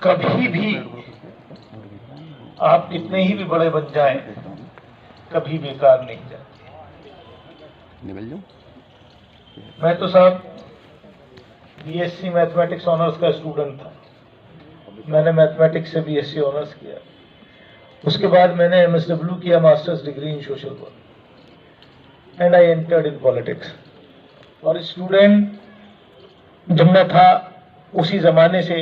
कभी भी आप कितने ही भी बड़े बन जाएं, कभी बेकार नहीं जाते। मैं तो साहब बीएससी मैथमेटिक्स ऑनर्स का स्टूडेंट था। मैंने मैथमेटिक्स से बीएससी ऑनर्स किया। उसके बाद मैंने एमएसडब्ल्यू किया, masters degree in social work, and I entered in politics. और स्टूडेंट जब मैं था उसी जमाने से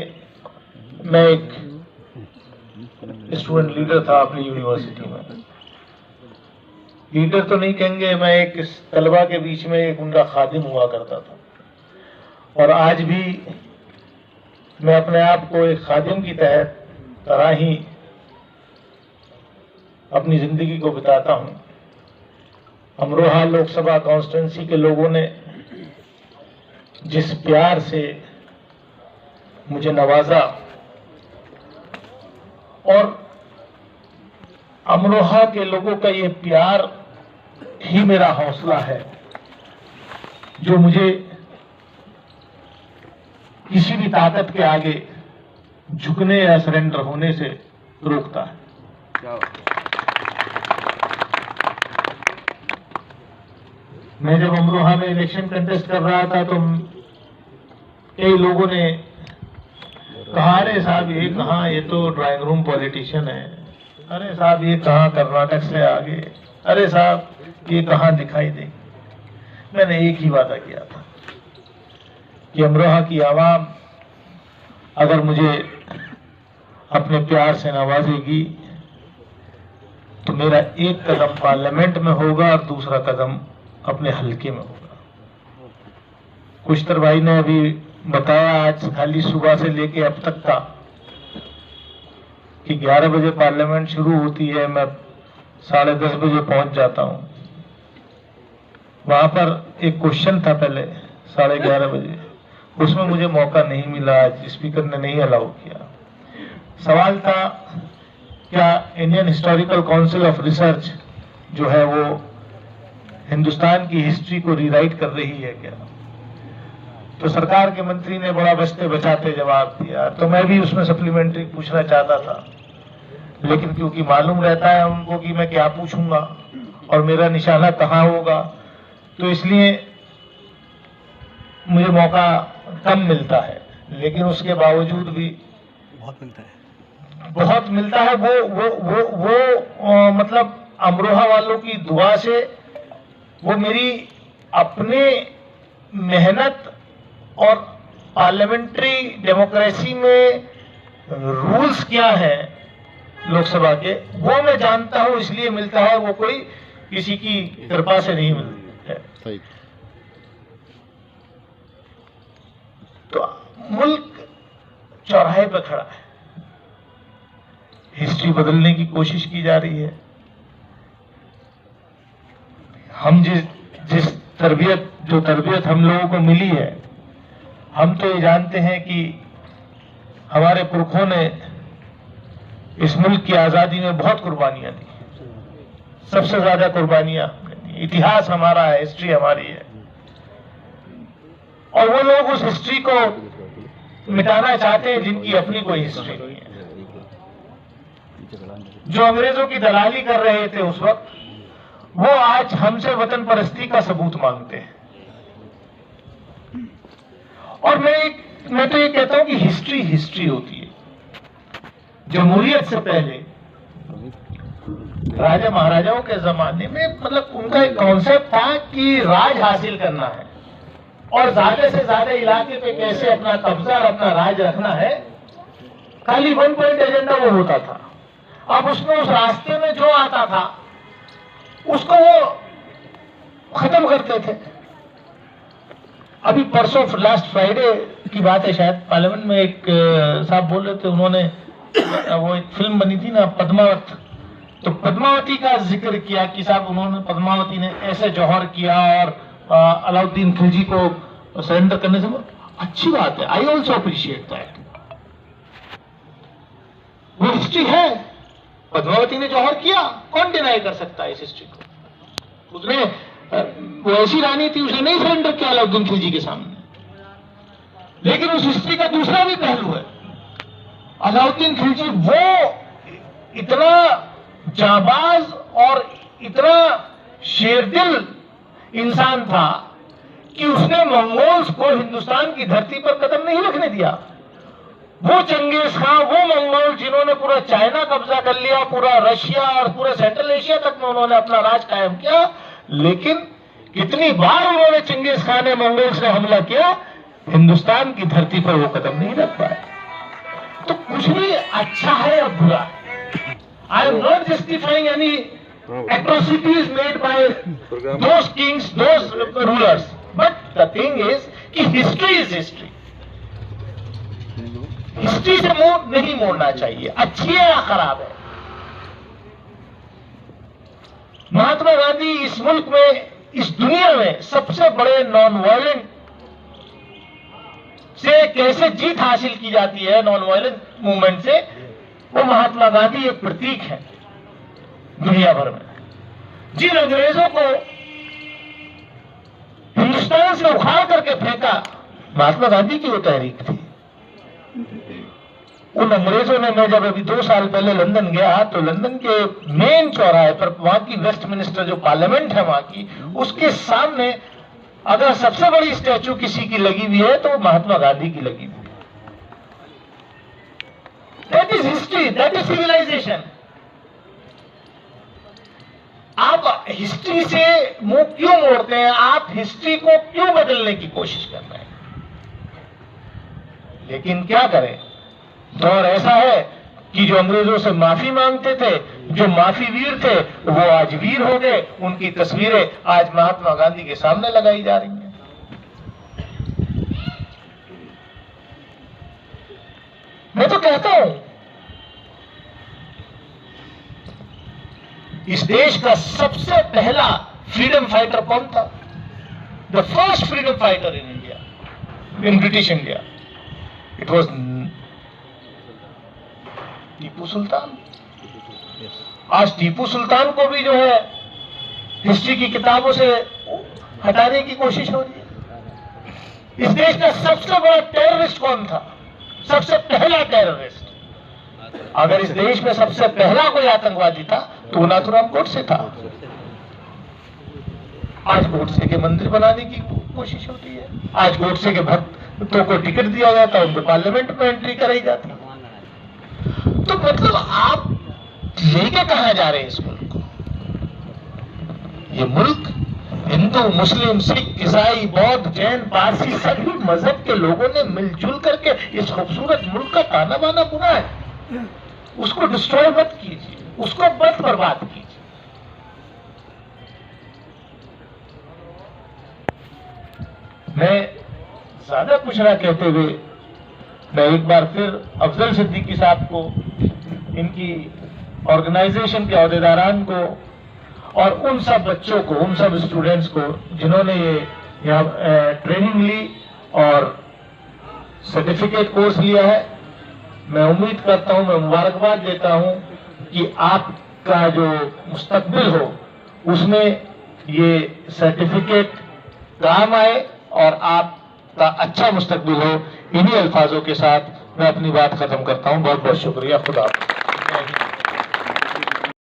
मैं एक स्टूडेंट लीडर था अपनी यूनिवर्सिटी में। लीडर तो नहीं कहेंगे, मैं एक तलबा के बीच में एक उनका खादिम हुआ करता था। और आज भी मैं अपने आप को एक खादिम की तरह ही अपनी जिंदगी को बिताता हूं। अमरोहा लोकसभा कॉन्स्टिट्यूंसी के लोगों ने जिस प्यार से मुझे नवाजा, और अमरोहा के लोगों का ये प्यार ही मेरा हौसला है जो मुझे किसी भी ताकत के आगे झुकने या सरेंडर होने से रोकता है। मैं जब अमरोहा में इलेक्शन कंटेस्ट कर रहा था तो कई लोगों ने कहा, अरे साहब ये कहाँ, ये तो ड्राइंग रूम पॉलिटिशियन है, अरे साहब ये कहाँ कर्नाटक से आगे, अरे साहब ये कहाँ दिखाई दे। मैंने एक ही वादा किया था कि अमरोहा की आवाम अगर मुझे अपने प्यार से नवाजेगी तो मेरा एक कदम पार्लियामेंट में होगा और दूसरा कदम अपने हल्के में होगा। कुश्तर भाई ने अभी बताया आज खाली सुबह से लेके अब तक का कि 11 बजे पार्लियामेंट शुरू होती है, मैं 10:30 बजे पहुंच जाता हूं। वहां पर एक क्वेश्चन था पहले 11:30 बजे, उसमें मुझे मौका नहीं मिला, आज स्पीकर ने नहीं अलाउ किया। सवाल था क्या Indian historical council of research जो है वो हिंदुस्तान की हिस्ट्री को रीराइट कर रही है क्या? तो सरकार के मंत्री ने बड़ा बचते बचाते जवाब दिया। तो मैं भी उसमें सप्लीमेंट्री पूछना चाहता था, लेकिन क्योंकि मालूम रहता है उनको कि मैं क्या पूछूंगा और मेरा निशाना कहाँ होगा, तो इसलिए मुझे मौका कम मिलता है। लेकिन उसके बावजूद भी बहुत मिलता है। वो मतलब अमरोहा वालों की दुआ से, वो मेरी अपने मेहनत और पार्लियामेंट्री डेमोक्रेसी में रूल्स क्या हैं लोकसभा के, वो मैं जानता हूं, इसलिए मिलता है। वो कोई किसी की कृपा से नहीं मिलता है। तो मुल्क चौराहे पर खड़ा है, हिस्ट्री बदलने की कोशिश की जा रही है। हम जिस तरबियत हम लोगों को मिली है, हम तो ये जानते हैं कि हमारे पुरखों ने इस मुल्क की आजादी में बहुत कुर्बानियां दी, सबसे ज्यादा कुर्बानियां दी। इतिहास हमारा है, हिस्ट्री हमारी है, और वो लोग उस हिस्ट्री को मिटाना चाहते हैं जिनकी अपनी कोई हिस्ट्री नहीं है। जो अंग्रेजों की दलाली कर रहे थे उस वक्त, वो आज हमसे वतन परस्ती का सबूत मांगते हैं। और मैं तो ये कहता हूं कि हिस्ट्री होती है। जमहूरियत से पहले राजा महाराजाओं के जमाने में मतलब उनका एक कॉन्सेप्ट था कि राज हासिल करना है और ज्यादा से ज्यादा इलाके पे कैसे अपना कब्जा और अपना राज रखना है। खाली 1 पॉइंट एजेंडा वो होता था। अब उसमें उस रास्ते में जो आता था उसको वो खत्म करते थे। अभी परसों लास्ट फ्राइडे की बात है, शायद पार्लियामेंट में एक साहब बोल रहे थे, उन्होंने वो एक फिल्म बनी थी ना पद्मावत, तो पद्मावती का जिक्र किया कि साहब उन्होंने पद्मावती ने ऐसे जौहर किया और अलाउद्दीन खिलजी को सरेंडर करने से। अच्छी बात है, आई ऑल्सो अप्रिशिएट दैट। वो हिस्ट्री है, पद्मावती ने जौहर किया, कौन डिनाई कर सकता है इस हिस्ट्री को। उसने वो ऐसी रानी थी, उसने नहीं सरेंडर किया अलाउद्दीन खिलजी के सामने। लेकिन उस हिस्ट्री का दूसरा भी पहलू है। अलाउद्दीन खिलजी वो इतना जाबाज और इतना शेरदिल इंसान था कि उसने मंगोल्स को हिंदुस्तान की धरती पर कदम नहीं रखने दिया। वो चंगेज खान, वो मंगोल जिन्होंने पूरा चाइना कब्जा कर लिया, पूरा रशिया और पूरा सेंट्रल एशिया तक में उन्होंने अपना राज कायम किया, लेकिन कितनी बार उन्होंने चंगेज खान ने मंगोल्स ने हमला किया, हिंदुस्तान की धरती पर वो कदम नहीं रख पाए। तो कुछ भी अच्छा है या बुरा है, I am not justifying any atrocities made by those kings, those rulers. But the thing is कि history is history. हिस्ट्री से मुंह नहीं मोड़ना चाहिए, अच्छी है या खराब है। महात्मा गांधी इस मुल्क में, इस दुनिया में सबसे बड़े नॉन वायलेंट से कैसे जीत हासिल की जाती है, नॉन वायलेंट मूवमेंट से, वो महात्मा गांधी एक प्रतीक है दुनिया भर में। जिन अंग्रेजों को हिंदुस्तान से उखाड़ करके फेंका, महात्मा गांधी की वो तहरीक थी। उन अंग्रेजों ने, मैं जब अभी 2 साल पहले लंदन गया तो लंदन के मेन चौराहे पर, वहां की वेस्टमिनिस्टर जो पार्लियामेंट है वहां की, उसके सामने अगर सबसे बड़ी स्टैचू किसी की लगी हुई है तो महात्मा गांधी की लगी हुई है। That is history, that is civilization. आप हिस्ट्री से मुंह क्यों मोड़ते हैं? आप हिस्ट्री को क्यों बदलने की कोशिश कर रहे हैं? लेकिन क्या करें, दौर ऐसा है कि जो अंग्रेजों से माफी मांगते थे, जो माफी वीर थे, वो आज वीर हो गए। उनकी तस्वीरें आज महात्मा गांधी के सामने लगाई जा रही हैं। मैं तो कहता हूं, इस देश का सबसे पहला फ्रीडम फाइटर कौन था? The first freedom fighter in India, in British India, it was Tipu Sultan. आज टीपू सुल्तान को भी जो है हिस्ट्री की किताबों से हटाने की कोशिश हो रही है। इस देश का सबसे बड़ा टेररिस्ट कौन था? सबसे पहला टेररिस्ट, अगर इस देश में सबसे पहला कोई आतंकवादी था तो नाथुराम गोडसे था। आज गोडसे के मंदिर बनाने की कोशिश होती है, आज गोडसे के भक्तों को टिकट दिया जाता है, उनको पार्लियामेंट में एंट्री कराई जाती है। तो मतलब आप लेके कहां जा रहे हैं इस मुल्क को? ये मुल्क हिंदू, मुस्लिम, सिख, ईसाई, बौद्ध, जैन, पारसी सभी मजहब के लोगों ने मिलजुल करके इस खूबसूरत मुल्क का ताना बाना बुना है। उसको डिस्ट्रॉय मत कीजिए, उसको मत बर्बाद कीजिए। मैं ज्यादा कुछ ना कहते हुए मैं एक बार फिर अफजल सिद्दीकी साहब को, इनकी ऑर्गेनाइजेशन के अहदेदारान को और उन सब बच्चों को, उन सब स्टूडेंट्स को जिन्होंने ये यहाँ ट्रेनिंग ली और सर्टिफिकेट कोर्स लिया है, मैं उम्मीद करता हूं, मैं मुबारकबाद देता हूं कि आपका जो मुस्तकबिल हो उसमें ये सर्टिफिकेट काम आए और आपका अच्छा मुस्तकबिल हो। इन्हीं अल्फाजों के साथ मैं अपनी बात खत्म करता हूं। बहुत बहुत शुक्रिया। खुदा हाफिज़।